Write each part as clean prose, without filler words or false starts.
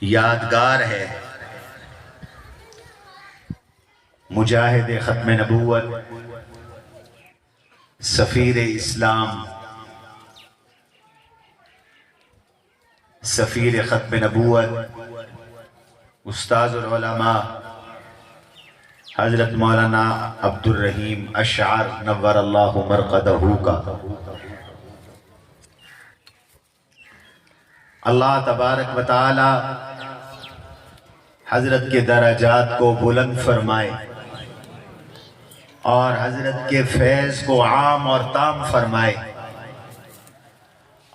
یادگار ہے مجاہد ختم نبوت، سفیر اسلام، سفیر ختم نبوت، استاذ العلماء حضرت مولانا عبد الرحیم اشعر نور اللہ مرقدہ کا اللہ تبارک و تعالی حضرت کے درجات کو بلند فرمائے اور حضرت کے فیض کو عام اور تام فرمائے،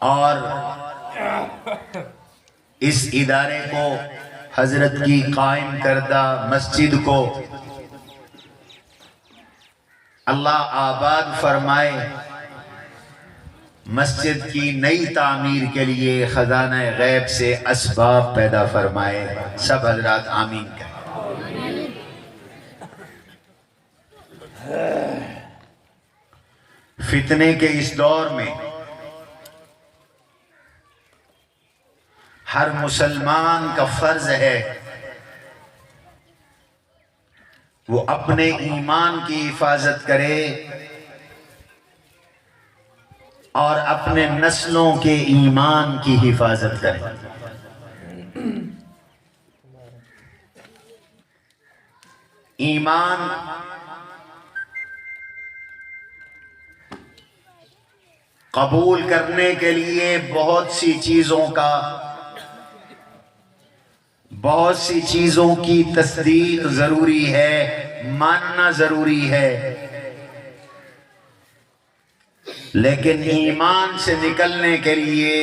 اور اس ادارے کو، حضرت کی قائم کردہ مسجد کو اللہ آباد فرمائے، مسجد کی نئی تعمیر کے لیے خزانہ غیب سے اسباب پیدا فرمائے۔ سب حضرات آمین کہیں۔ فتنے کے اس دور میں ہر مسلمان کا فرض ہے وہ اپنے ایمان کی حفاظت کرے اور اپنے نسلوں کے ایمان کی حفاظت کرے۔ ایمان قبول کرنے کے لیے بہت سی چیزوں کی تصدیق ضروری ہے، ماننا ضروری ہے، لیکن ایمان سے نکلنے کے لیے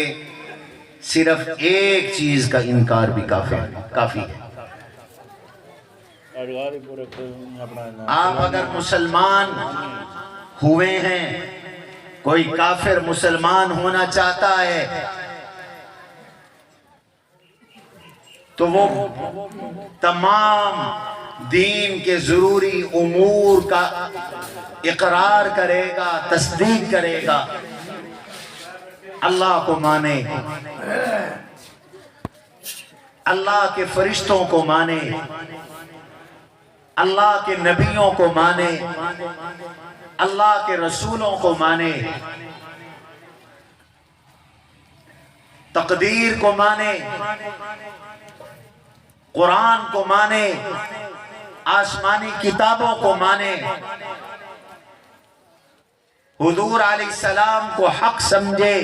صرف ایک چیز کا انکار بھی کافی ہے۔ آپ اگر مسلمان ہوئے ہیں، کوئی کافر مسلمان ہونا چاہتا ہے تو وہ تمام دین کے ضروری امور کا اقرار کرے گا، تصدیق کرے گا، اللہ کو مانے، اللہ کے فرشتوں کو مانے، اللہ کے نبیوں کو مانے، اللہ کے رسولوں کو مانے، تقدیر کو مانے، قرآن کو مانے، آسمانی کتابوں کو مانے، حضور علیہ السلام کو حق سمجھے۔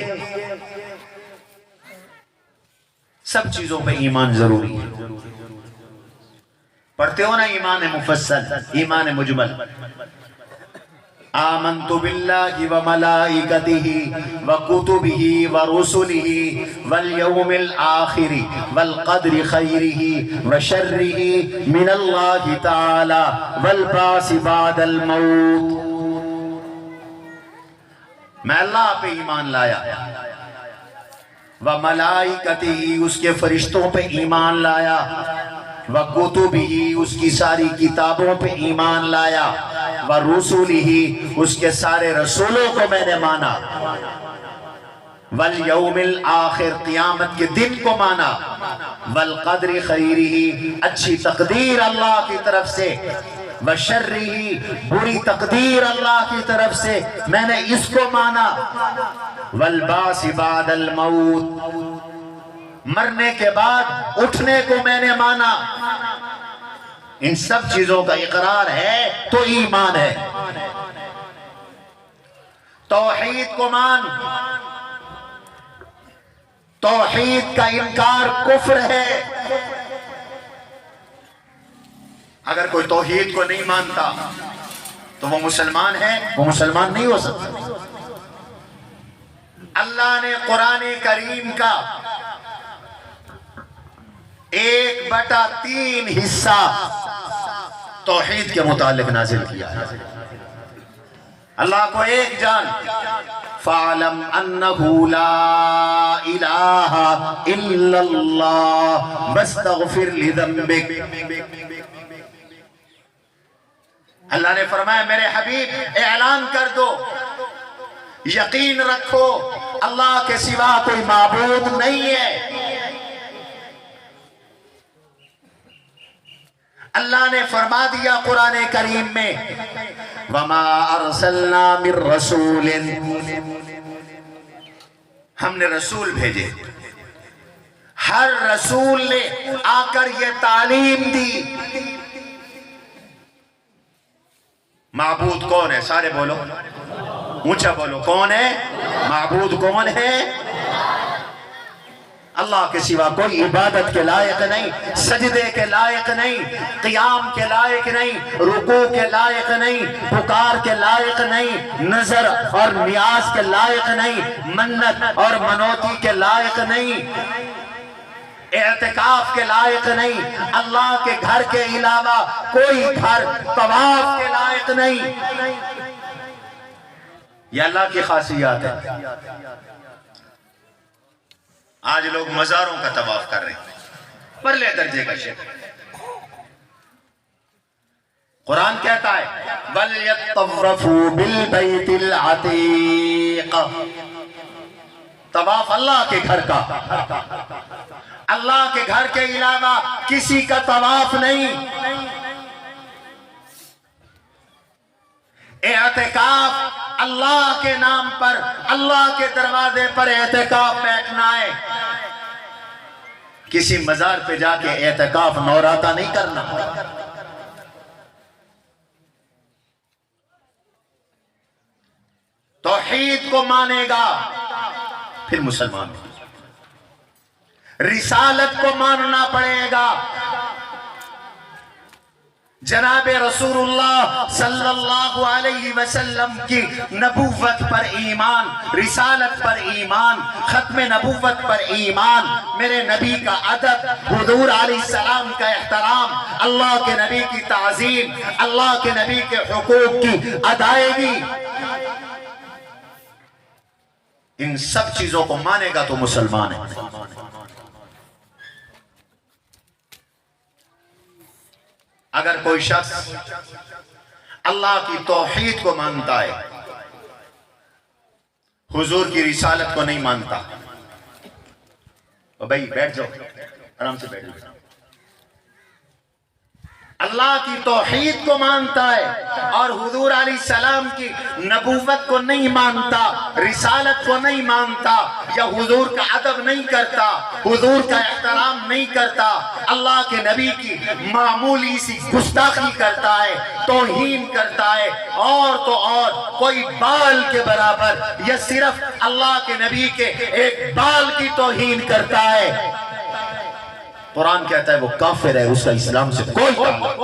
سب چیزوں پہ ایمان ضروری ہے۔ پڑھتے ہو نا ایمان مفصل، ایمان مجمل، آمنت باللہ وملائکتہ وکتبہ ورسلہ والیوم الآخر والقدر خیرہ وشرہ من اللہ تعالی والبعث بعد الموت۔ میں اللہ پہ ایمان لایا، وملائکتہ اس کے فرشتوں پہ ایمان لایا، وَكُتُبِهِ اس کی ساری کتابوں پہ ایمان لایا، وَرُسُلِهِ اس کے سارے رسولوں کو میں نے مانا، وَالْيَوْمِ الْآخِرِ قیامت کے دن کو مانا، وَالْقَدْرِ خَيْرِهِ اچھی تقدیر اللہ کی طرف سے، وَشَرِّهِ بری تقدیر اللہ کی طرف سے میں نے اس کو مانا، وَالْبَعْثِ بَعْدَ الْمَوْتِ مرنے کے بعد اٹھنے کو میں نے مانا۔ ان سب چیزوں کا اقرار ہے تو ایمان ہے۔ توحید کو مان، توحید کا انکار کفر ہے۔ اگر کوئی توحید کو نہیں مانتا تو وہ مسلمان ہے؟ وہ مسلمان نہیں ہو سکتا۔ اللہ نے قرآن کریم کا 1/3 حصہ توحید کے متعلق نازل کیا ہے۔ اللہ کو ایک جان، فَعْلَمْ أَنَّهُ لَا إِلَهَ إِلَّا اللَّهُ وَاسْتَغْفِرْ لِذَنبِكَ۔ اللہ نے فرمایا میرے حبیب اعلان کر دو، یقین رکھو اللہ کے سوا کوئی معبود نہیں ہے، اللہ نے فرما دیا قرآن کریم میں وَمَا أَرْسَلْنَا مِن رَسُولٍ، ہم نے رسول بھیجے، ہر رسول نے آ کر یہ تعلیم دی۔ معبود کون ہے؟ سارے بولو، اونچا بولو، کون ہے معبود؟ کون ہے؟ اللہ کے سوا کوئی عبادت کے لائق نہیں، سجدے کے لائق نہیں، قیام کے لائق نہیں، رکوع کے لائق نہیں، پکار کے لائق نہیں، نظر اور نیاز کے لائق نہیں، منت اور منوتی کے لائق نہیں، اعتکاف کے لائق نہیں، اللہ کے گھر کے علاوہ کوئی گھر طواف کے لائق نہیں۔ یہ اللہ کی خاصیات ہے۔ آج لوگ مزاروں کا طواف کر رہے ہیں، پرلے درجے کا شرک۔ قرآن کہتا ہے وَلْيَطَّوَّفُوا بِالْبَيْتِ الْعَتِيقِ، طواف اللہ کے گھر کا، اللہ کے گھر کے علاوہ کسی کا طواف نہیں۔ اعتکاف اللہ کے نام پر، اللہ کے دروازے پر اعتکاف بیٹھنا ہے، کسی مزار پہ جا کے اعتکاف نوراتا نہیں کرنا۔ توحید کو مانے گا پھر مسلمان، رسالت کو ماننا پڑے گا، جناب رسول اللہ صلی اللہ علیہ وسلم کی نبوت پر ایمان، رسالت پر ایمان، ختم نبوت پر ایمان، میرے نبی کا ادب، حضور علیہ السلام کا احترام، اللہ کے نبی کی تعظیم، اللہ کے نبی کے حقوق کی ادائیگی، ان سب چیزوں کو مانے گا تو مسلمان ہے۔ اگر کوئی شخص اللہ کی توحید کو مانتا ہے، حضور کی رسالت کو نہیں مانتا، تو بھائی بیٹھ جاؤ، آرام سے بیٹھ جاؤ۔ اللہ کی توحید کو مانتا ہے اور حضور علیہ السلام کی نبوت کو نہیں مانتا، رسالت کو نہیں مانتا، یا حضور کا ادب نہیں کرتا، حضور کا احترام نہیں کرتا، اللہ کے نبی کی معمولی سی گستاخی کرتا ہے، توہین کرتا ہے، اور تو اور کوئی بال کے برابر یا صرف اللہ کے نبی کے ایک بال کی توہین کرتا ہے، قرآن کہتا ہے وہ کافر ہے، اس کا اسلام سے کوئی تعلق،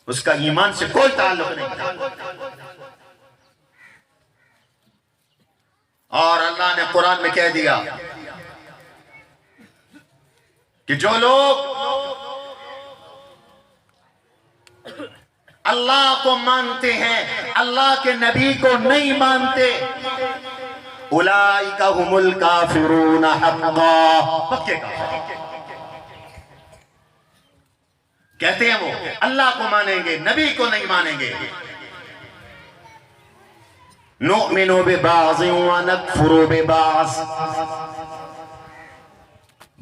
اس کا ایمان سے کوئی تعلق نہیں۔ اور اللہ نے قرآن میں کہہ دیا کہ جو لوگ اللہ کو مانتے ہیں، اللہ کے نبی کو نہیں مانتے، اولئک هم الکافرون حقا، پکے کافر کہتے ہیں، وہ اللہ کو مانیں گے، نبی کو نہیں مانیں گے۔ نؤمن ببعض ونکفر ببعض،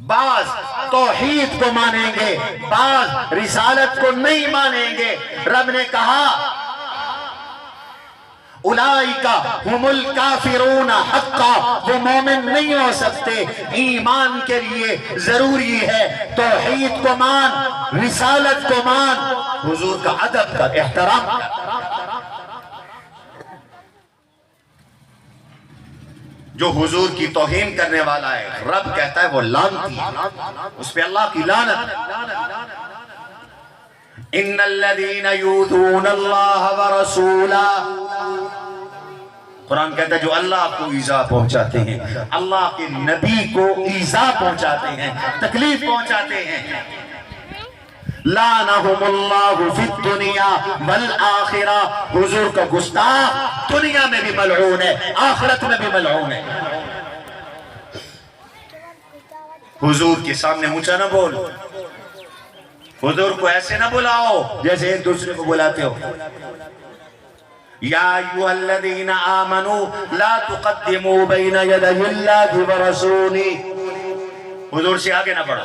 بعض توحید کو مانیں گے، بعض رسالت کو نہیں مانیں گے۔ رب نے کہا اولئک هم الکافرون حقا، وہ مومن نہیں ہو سکتے۔ ایمان کے لیے ضروری ہے توحید کو مان، رسالت کو مان، حضور کا ادب کا احترام کر۔ جو حضور کی توہین کرنے والا ہے، رب کہتا ہے وہ لعنتی ہے، اس پہ اللہ کی لعنت۔ ان الذین یؤذون اللہ ورسولہ، قرآن کہتا ہے جو اللہ کو ایذا پہنچاتے ہیں، اللہ کے نبی کو ایذا پہنچاتے ہیں، تکلیف پہنچاتے ہیں، لعنہم اللہ فی الدنیا والآخرہ، حضور کا گستاخ دنیا میں بھی ملعون ہے، آخرت میں بھی ملعون ہے۔ حضور کے سامنے اونچا نہ بول، حضور کو ایسے نہ بلاؤ جیسے ایک دوسرے کو بلاتے ہو۔ یا ایھا الذین آمنوا لا تقدموا بین یدی اللہ ورسولہ، حضور سے آگے نہ بڑھو،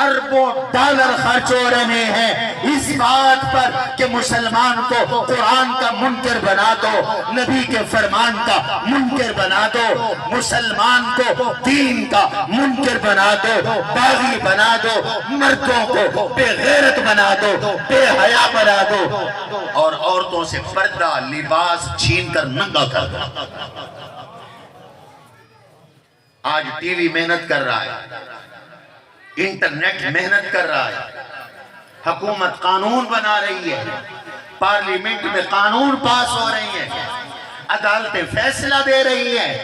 اربوں ڈالر خرچ ہو رہے ہیں اس بات پر کہ مسلمان کو قرآن کا منکر بنا دو، نبی کے فرمان کا منکر بنا دو، مسلمان کو دین کا منکر بنا دو، باغی بنا دو، مردوں کو بے غیرت بنا دو، بے حیا بنا دو، اور عورتوں سے پردہ لباس چھین کر ننگا کر دو۔ آج ٹی وی محنت کر رہا ہے، انٹرنیٹ محنت کر رہا ہے، حکومت قانون بنا رہی ہے، پارلیمنٹ میں قانون پاس ہو رہی ہیں، عدالتیں فیصلہ دے رہی ہیں،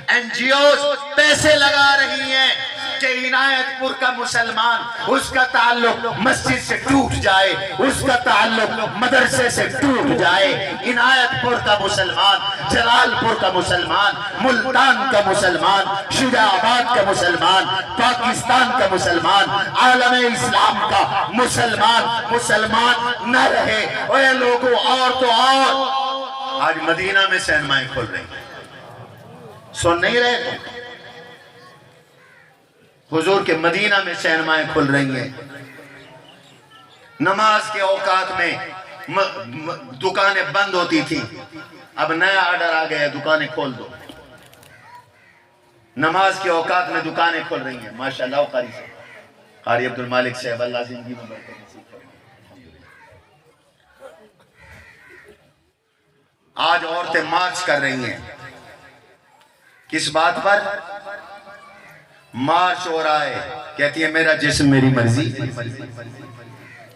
این جی اوز پیسے لگا رہی ہیں کہ عنایت پور کا مسلمان اس کا تعلق مسجد سے ٹوٹ جائے، اس کا تعلق مدرسے سے ٹوٹ جائے، عنایت پور کا مسلمان، جلال پور کا مسلمان، ملتان کا مسلمان، شجاع آباد کا مسلمان، پاکستان کا مسلمان، عالم اسلام کا مسلمان نہ رہے۔ اے لوگوں، اور تو اور آج مدینہ میں سینمائیں کھل رہی ہیں، سن نہیں رہے؟ حضور کے مدینہ میں سینمائیں کھل رہی ہیں، نماز کے اوقات میں دکانیں بند ہوتی تھی، اب نیا آرڈر آ گیا، دکانیں کھول دو، نماز کے اوقات میں دکانیں کھل رہی ہیں۔ ماشاءاللہ قاری صاحب، قاری عبدالمالک صاحب، اللہ زندگی میں برکت نصیب فرمائے۔ آج عورتیں مارچ کر رہی ہیں، کس بات پر مارچ ہو رہا ہے؟ کہتی ہے میرا جسم میری مرضی،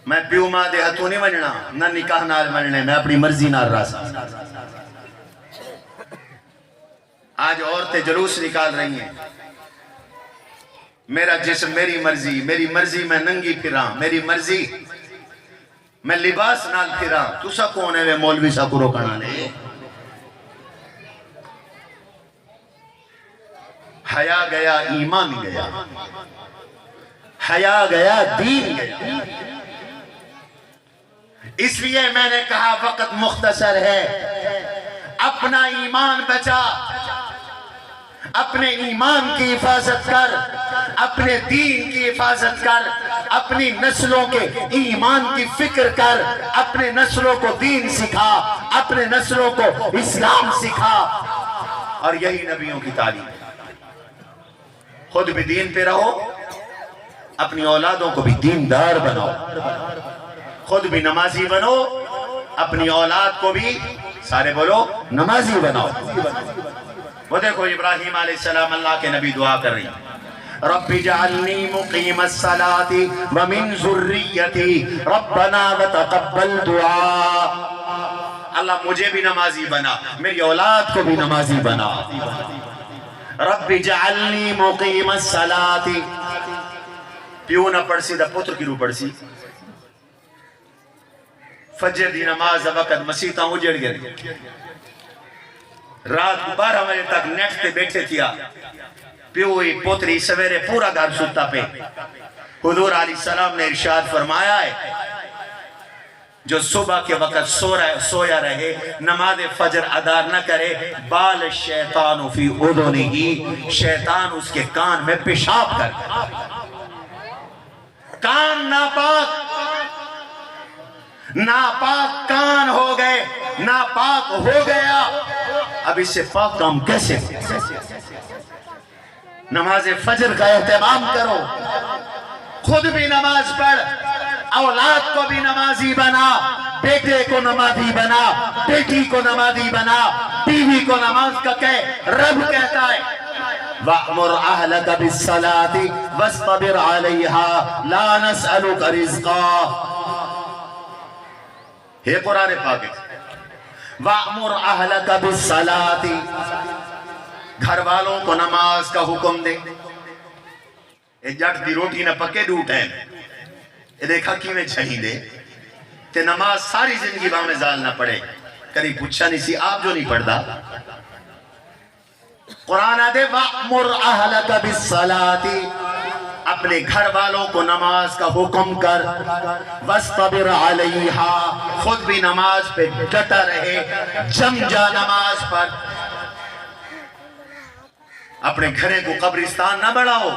میں پیو ماں دے ہتھوں نہیں مننا، نہ نکاح نال مننے، میں اپنی مرضی نال راسا۔ آج عورتیں جلوس نکال رہی ہیں، میرا جسم میری مرضی، میری مرضی میں ننگی پھراں، میری مرضی میں لباس نال پھراں، تو سا کون ہے وہ مولوی سا کو روکنا لے؟ حیا گیا، ایمان گیا، حیا گیا، دین گیا۔ اس لیے میں نے کہا وقت مختصر ہے، اپنا ایمان بچا، اپنے ایمان کی حفاظت کر، اپنے دین کی حفاظت کر، اپنی نسلوں کے ایمان کی فکر کر، اپنے نسلوں کو دین سکھا، اپنے نسلوں کو اسلام سکھا، اور یہی نبیوں کی تعلیم ہے۔ خود بھی دین پہ رہو، اپنی اولادوں کو بھی دیندار بناؤ، خود بھی نمازی بنو، اپنی اولاد کو بھی سارے بولو نمازی بناؤ۔ وہ دیکھو ابراہیم علیہ السلام، اللہ کے نبی دعا کر رہی ہیں، رب اجعلنی مقیم الصلاة ومن ذریتی ربنا وتقبل دعا۔ اللہ مجھے بھی نمازی بنا، میری اولاد کو بھی نمازی بنا۔ رب اجعلنی مقیم الصلاة، پیو نہ پڑسی دا پتر کی رو پڑسی، فجر دی نماز وقت مسیطہ اجڑ گئے، رات 12 بجے تک نیٹ پہ بیٹھے تھیا، پیوئی پوتری سویرے پورا گھر ستا پہ۔ حضور علیہ السلام نے ارشاد فرمایا ہے، جو صبح کے وقت سویا رہے، نماز فجر ادا نہ کرے، بال الشیطان فی اذنہ، شیطان اس کے کان میں پیشاب کر، کان ناپاک کان ہو گئے، ناپاک ہو گیا، اب اس سے پاک کام کیسے؟ نماز فجر کا اہتمام کرو، خود بھی نماز پڑھ، اولاد کو بھی نمازی بنا، بیٹے کو نمازی بنا، بیٹی کو نمازی بنا، بیوی کو نماز کا کہے۔ رب کہتا ہے وَأْمُرْ أَهْلَكَ بِالصَّلَاةِ وَاسْطَبِرْ عَلَيْهَا لَا نَسْأَلُكَ رِزْقًا۔ یہ قرآن پاک ہے، وَأْمُرْ أَهْلَكَ بِالصَّلَاةِ، گھر والوں کو نماز کا حکم دے۔ یہ جٹ دی روٹی نہ پکے ڈوٹ ہیں، یہ دیکھا کی میں چھہی دے تے نماز ساری زندگی باں میں زال نہ پڑے، کری پوچھا نہیں سی آپ جو نہیں پڑھدا۔ قرآن آدھے وَأْمُرْ أَهْلَكَ بِالصَّلَاةِ، اپنے گھر والوں کو نماز کا حکم کر، وَاسْطَبِرْ عَلَيْهَا، خود بھی نماز پہ ڈٹا رہے، جم جا نماز پر، اپنے گھریں کو قبرستان نہ بڑھاؤ،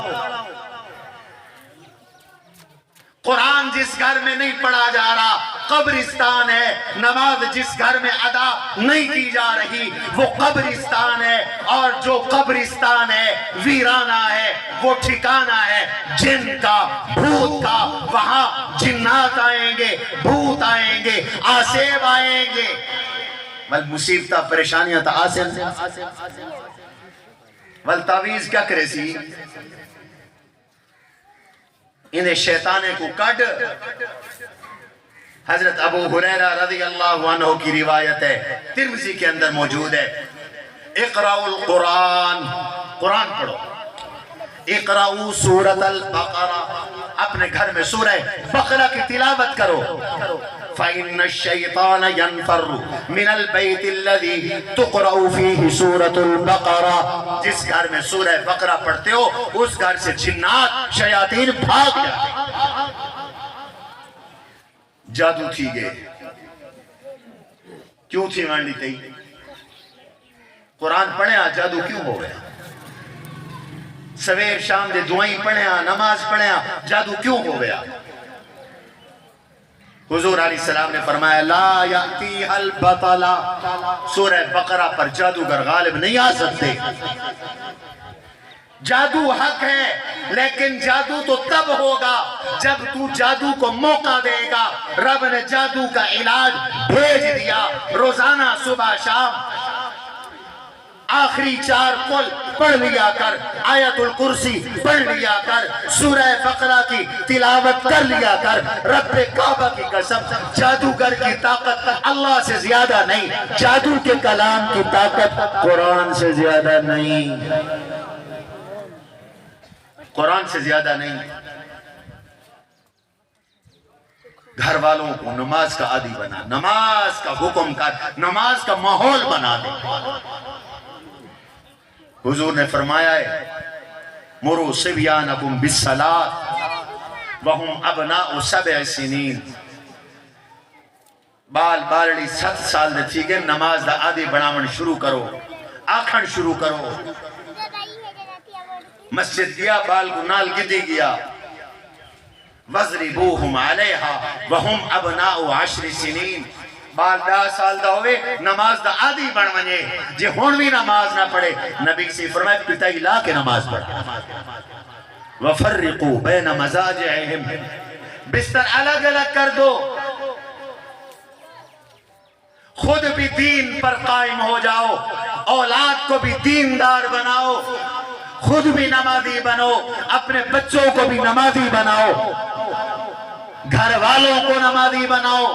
قرآن جس گھر میں نہیں پڑھا جا رہا قبرستان ہے، نماز جس گھر میں ادا نہیں کی جا رہی وہ قبرستان ہے، اور جو قبرستان ہے ویرانہ ہے، وہ ٹھکانہ ہے جن کا، بھوت کا۔ وہاں جنات آئیں گے، بھوت آئیں گے، آسیب آئیں گے، بل مصیبتہ پریشانیاں تا آسیب سے، بل تعویز کیا کرے سی انہیں شیطانے کو کٹ۔ حضرت ابو ہریرہ رضی اللہ عنہ کی روایت ہے، ترمذی کے اندر موجود ہے، اقرأوا القرآن، قرآن پڑھو، اقرأوا سورة البقرہ، اپنے گھر میں سورہ بقرہ کی تلاوت کرو۔ فَإِنَّ الشَّيْطَانَ يَنْفَرُّ مِنَ الْبَيْتِ الَّذِي تُقْرَأُ فِيهِ سُورَةُ الْبَقَرَةِ، جس گھر میں سورہ بقرہ پڑھتے ہو اس گھر سے جنات شیاطین بھاگ جاتے ہیں۔ جادو تھی گئے، کیوں تھی مانڈی تھی؟ قرآن پڑھیں آ جادو کیوں ہو گیا؟ سویر شام دے دعائیں پڑھیں آ، نماز پڑھیں آ، جادو کیوں ہو گیا؟ حضور علیہ السلام نے فرمایا لا یأتیہا البطلہ، سورہ بقرہ پر جادوگر غالب نہیں آ سکتے۔ جادو حق ہے، لیکن جادو تو تب ہوگا جب تو جادو کو موقع دے گا۔ رب نے جادو کا علاج بھیج دیا، روزانہ صبح شام آخری 4 قل پڑھ لیا کر، آیت الکرسی پڑھ لیا کر، سورہ بقرہ کی تلاوت کر لیا کر۔ رب کعبہ کی قسم، جادوگر کی طاقت اللہ سے زیادہ نہیں، جادو کے کلام کی طاقت قرآن سے زیادہ نہیں، قرآن سے زیادہ نہیں۔ گھر والوں کو نماز کا عادی بنا، نماز کا حکم کر، نماز کا ماحول بنا دے۔ حضور نے فرمایا ہے مروا صبیانکم بالصلاۃ وہم ابناء 7 سنین، بال بالڑی 7 سال دے تھی گئے، نماز دا عادی بناون شروع کرو، آکھن شروع کرو۔ مسجد گیا، بال کو نال گدی گیا، وَضْرِبُوهُمْ عَلَيْهَا وَهُمْ أَبْنَاءُ 10 سنین، بال 10 سال دا ہوئے، نماز دا عادی بن ونجے، جے ہون بھی نماز نہ پڑھے، نبی سے فرمائے پتا ہی لا کے نماز پڑھا۔ وَفَرِّقُوا بَيْنَ مَزَاجِعِهِمْ، بستر الگ الگ کر دو، خود بھی دین پر قائم ہو جاؤ، اولاد کو بھی دیندار بناؤ، خود بھی نمازی بنو، اپنے بچوں کو بھی نمازی بناؤ، گھر والوں کو نمازی بناؤ،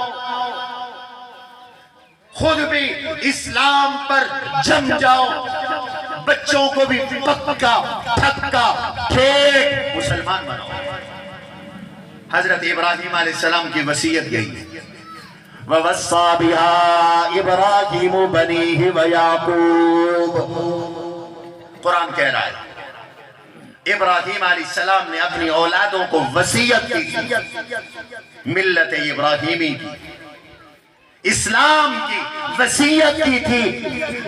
خود بھی اسلام پر جم جاؤ، بچوں کو بھی پکا پھکا ٹھیک مسلمان بناؤ۔ حضرت ابراہیم علیہ السلام کی وصیت یہی ہے، وَوَصَّى بِهَا إِبْرَاهِيمُ بَنِيهِ وَيَعْقُوبُ، قرآن کہہ رہا ہے ابراہیم علیہ السلام نے اپنی اولادوں کو وصیت کی تھی، ملت ابراہیمی کی، اسلام کی وصیت کی تھی،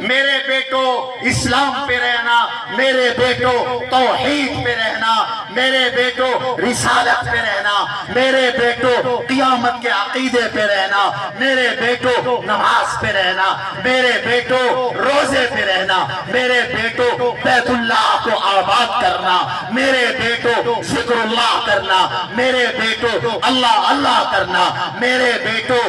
میرے بیٹو اسلام پہ رہنا، میرے بیٹو توحید پہ رہنا، میرے بیٹو رسالت پہ رہنا، میرے بیٹو قیامت کے عقیدے پہ رہنا، میرے بیٹو نماز پہ رہنا، میرے بیٹو روزے پہ رہنا، میرے بیٹو بیت اللہ کو آباد کرنا، میرے بیٹو ذکر اللہ کرنا، میرے بیٹو اللہ اللہ کرنا، میرے بیٹو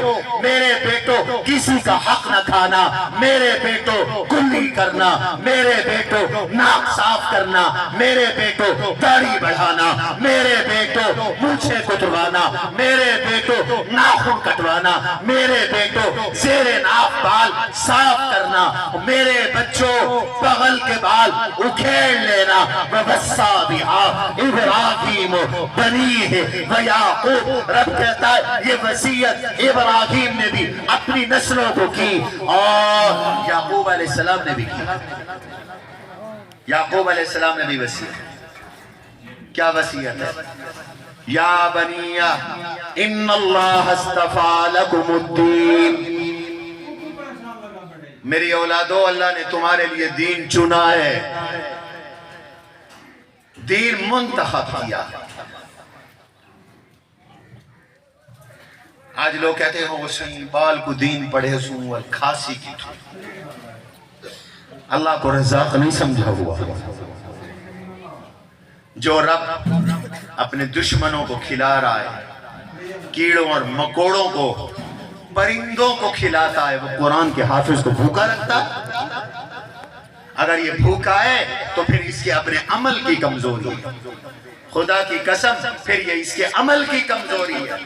کسی کا حق نہ کھانا، میرے بیٹو کلی کرنا، میرے بیٹو ناک صاف کرنا، میرے بیٹو داڑھی بڑھانا، میرے بیٹو مونچھیں کٹوانا، میرے بیٹو ناخن کٹوانا، میرے بیٹو زیر ناف بال صاف کرنا، میرے بچوں بغل کے بال اکھیڑ لینا۔ وَوَصَّى بِهَا إِبْرَاهِيمُ بَنِيهِ وَيَعْقُوبُ، رب کہتا ہے یہ وصیت ابراہیم نے بھی اپنی نسلوں کو کی، اور یعقوب علیہ السلام نے بھی کی، یعقوب علیہ السلام نے بھی وصیت۔ کیا وصیت ہے؟ یا بنی ان اللہ اصطفیٰ لکم الدین، میری اولادو اللہ نے تمہارے لیے دین چنا ہے، دین منتخب کیا، آج لوگ کہتے ہیں وہ صحیح بال کو دین پڑھے سوں اور کھاسی کی تو اللہ کو رزاق نہیں سمجھا ہوا. جو رب اپنے دشمنوں کو کھلا رہا ہے، کیڑوں اور مکوڑوں کو، پرندوں کو کھلاتا ہے، وہ قرآن کے حافظ کو بھوکا رکھتا ہے؟ اگر یہ بھوکا ہے تو پھر اس کے اپنے عمل کی کمزوری ہے. خدا کی قسم پھر یہ اس کے عمل کی کمزوری ہے.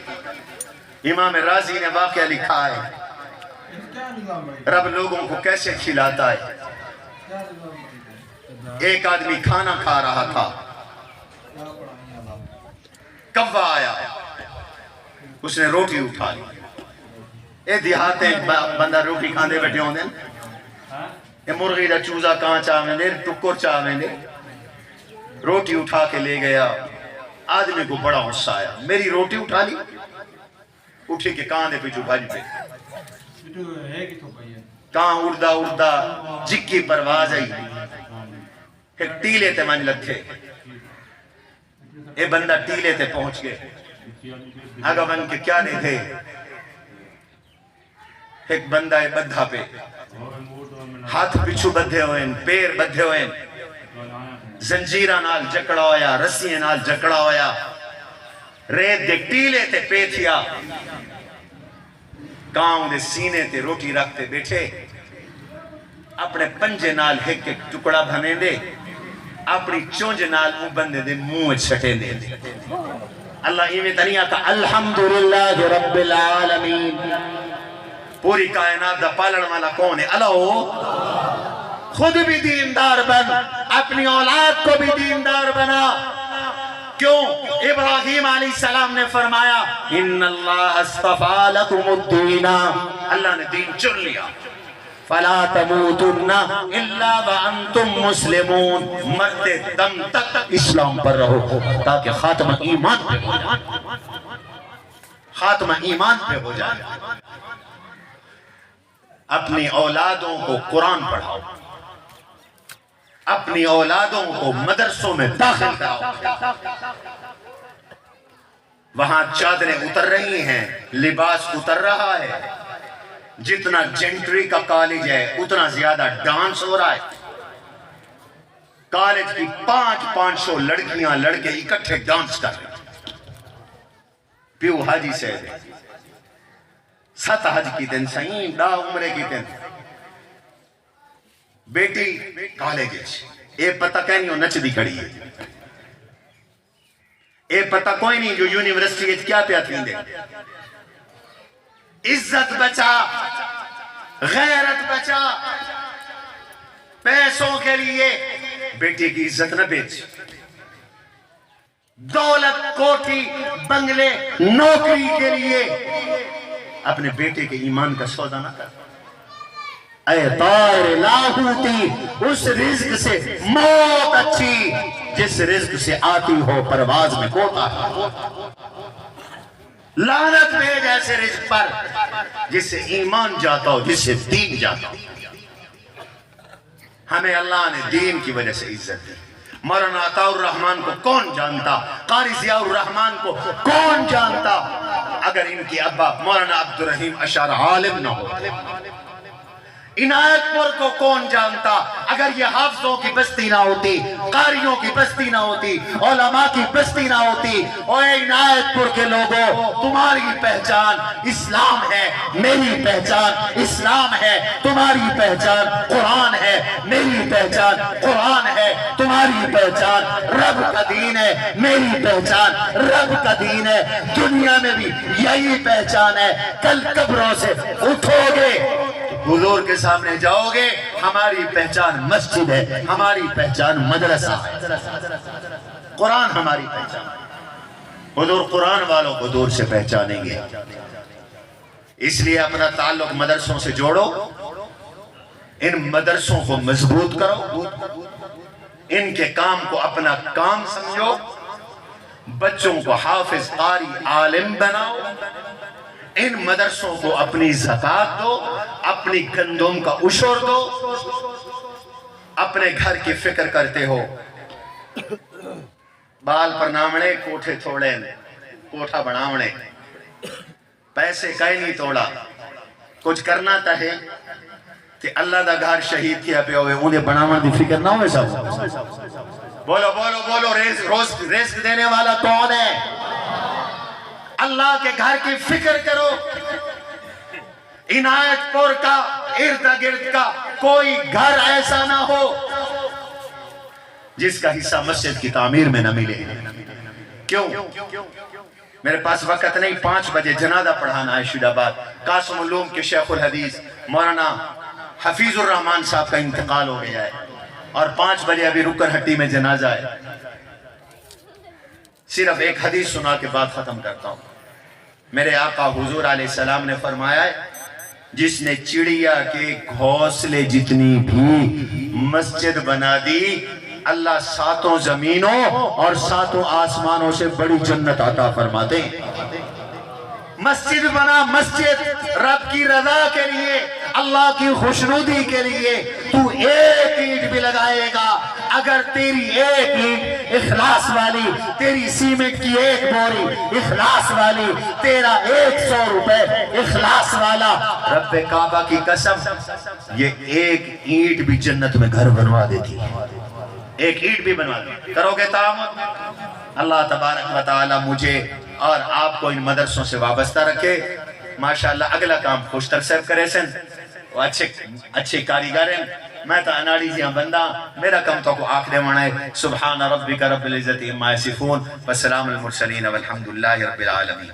امام رازی نے واقعہ لکھا ہے رب لوگوں کو کیسے کھلاتا ہے. ایک آدمی کھانا کھا رہا تھا، کوا آیا، اس نے روٹی اٹھا لی. اے دیہاتے بندہ روٹی کھاندے بیٹھے ہوں دے، اے مرغی دا چوزا کہاں چاہویں دے، ٹکر چاہویں دے. روٹی اٹھا کے لے گیا. آدمی کو بڑا غصہ آیا، میری روٹی اٹھا لی. اٹھے کے کہاں دے پیچھو بھاج پہ کہاں اڑدا اڑدا جکی پرواز آئی. ایک ٹیلے تے من لکھے. اے بندہ ٹیلے تے پہنچ گئے. آگا بن کے کیا نہیں تھے. ایک بندہ ہے بدھا پہ، ہاتھ پچھو بدھے ہوئے، پیر بدھے ہوئے، زنجیرہ نال جکڑا ہویا، رسیے نال جکڑا ہویا، ریت دے ٹیلے تے پیتھیا. کاؤں دے سینے تے روٹی رکھتے بیٹھے، اپنے پنجے نال ایک ایک ٹکڑا بھنے دے، اپنی چونج نال وہ بندے دے منہ چھٹے دے. اللہ ایویں تنیا کا الحمدللہ رب العالمین. پوری کائنات دا پالن والا کون ہے؟ اللہ. خود بھی دیندار بن، اپنی اولاد کو بھی دیندار بنا. کیوں؟ ابراہیم علیہ السلام نے فرمایا ان اللہ اصطفیٰ لکم الدین، اللہ نے دین چن لیا. فلا تموتن الا وانتم مسلمون، مرتے دم تک اسلام پر رہو تاکہ خاتمہ ایمان پہ ہو جائے. خاتمہ ایمان پہ ہو جائے. اپنی اولادوں کو قرآن پڑھاؤ، اپنی اولادوں کو مدرسوں میں داخل کراؤ. وہاں چادریں اتر رہی ہیں، لباس اتر رہا ہے. جتنا جنٹری کا کالج ہے اتنا زیادہ ڈانس ہو رہا ہے. کالج کی 500 لڑکیاں لڑکے اکٹھے ڈانس کر رہے ہیں. پیو حاجی سے 7 حج کی دن سائیں 10 عمرے کی دن بیٹی کالج اے پتہ کہیں نہیں نچ دی کھڑی ہے. اے پتہ کوئی نہیں جو یونیورسٹی کیا پیا تھی دے. عزت بچا، غیرت بچا. پیسوں کے لیے بیٹی کی عزت نہ بیچ. دولت، کوٹھی، بنگلے، نوکری کے لیے اپنے بیٹے کے ایمان کا سودا نہ کر. اے طائر لاہوتی، اس رزق سے موت اچھی جس رزق سے آتی ہو پرواز میں کوتا ہے. لعنت بھیج ایسے رزق پر جس سے ایمان جاتا ہو، جس سے دین جاتا ہو. ہمیں اللہ نے دین کی وجہ سے عزت دی. مولانا عطا الرحمن کو کون جانتا؟ قاری ضیاء الرحمن کو کون جانتا اگر ان کی ابا مولانا عبدالرحیم اشعر عالم نہ ہو؟ عنایت پور کو کون جانتا اگر یہ حافظوں کی بستی نہ ہوتی، قاریوں کی بستی نہ ہوتی، علماء کی بستی نہ ہوتی؟ اور اے عنایت پور کے لوگوں، تمہاری پہچان اسلام ہے، میری پہچان اسلام ہے. تمہاری پہچان قرآن ہے، میری پہچان قرآن ہے. تمہاری پہچان رب کا دین ہے، میری پہچان رب کا دین ہے. دنیا میں بھی یہی پہچان ہے. کل قبروں سے اٹھو گے، حضور کے سامنے جاؤ گے، ہماری پہچان مسجد ہے، ہماری پہچان مدرسہ ہے. قرآن ہماری پہچان. حضور قرآن والوں کو دور سے پہچانیں گے. اس لیے اپنا تعلق مدرسوں سے جوڑو، ان مدرسوں کو مضبوط کرو، ان کے کام کو اپنا کام سمجھو، بچوں کو حافظ، قاری، عالم بناؤ. ان مدرسوں کو اپنی زکاة دو، اپنی گندم کا عشر دو. اپنے گھر کی فکر کرتے ہو، بال پر نامنے کوٹھے تھوڑے کوٹھا بناونے. پیسے کہیں نہیں توڑا کچھ کرنا تا ہے کہ اللہ دا گھر شہید کیا پہ ہوئے انہیں بناون دی فکر نہ ہوئے سب بولو بولو بولو رزق دینے والا کون ہے اللہ کے گھر کی فکر کرو عنایت پور کا ارد گرد کا کوئی گھر ایسا نہ ہو جس کا حصہ مسجد کی تعمیر میں نہ ملے کیوں میرے پاس وقت نہیں 5 بجے جنازہ پڑھانا ہے شید آباد قاسم علوم کے شیخ الحدیث مولانا حفیظ الرحمان صاحب کا انتقال ہو گیا ہے اور 5 بجے ابھی رکن ہٹی میں جنازہ ہے صرف ایک حدیث سنا کے بعد ختم کرتا ہوں میرے آقا حضور علیہ السلام نے فرمایا ہے جس نے چڑیا کے گھونسلے جتنی بھی مسجد بنا دی اللہ 7 زمینوں اور 7 آسمانوں سے بڑی جنت عطا فرماتے ہیں مسجد بنا مسجد رب کی رضا کے لیے اللہ کی خوشنودی کے لیے تو ایک اینٹ بھی لگائے گا اگر تیری ایک اینٹ اخلاص والی تیری سیمنٹ کی ایک بوری اخلاص والی تیرا 100 روپے اخلاص والا رب کعبہ کی قسم یہ ایک اینٹ بھی جنت میں گھر بنوا دیتی ایک اینٹ بھی بنوا دیتی کرو گے تعامل اللہ تبارک و تعالی مجھے اور آپ کو ان مدرسوں سے وابستہ رکھے ماشاءاللہ اگلا کام خوشتر صاحب کرے سن وہ اچھے کاریگر ہیں میں تو اناڑی جیاں بندہ میرا کم تو کو آخرے مانا ہے سبحان ربک رب العزت اما یصفون والسلام المرسلین والحمدللہ رب العالمین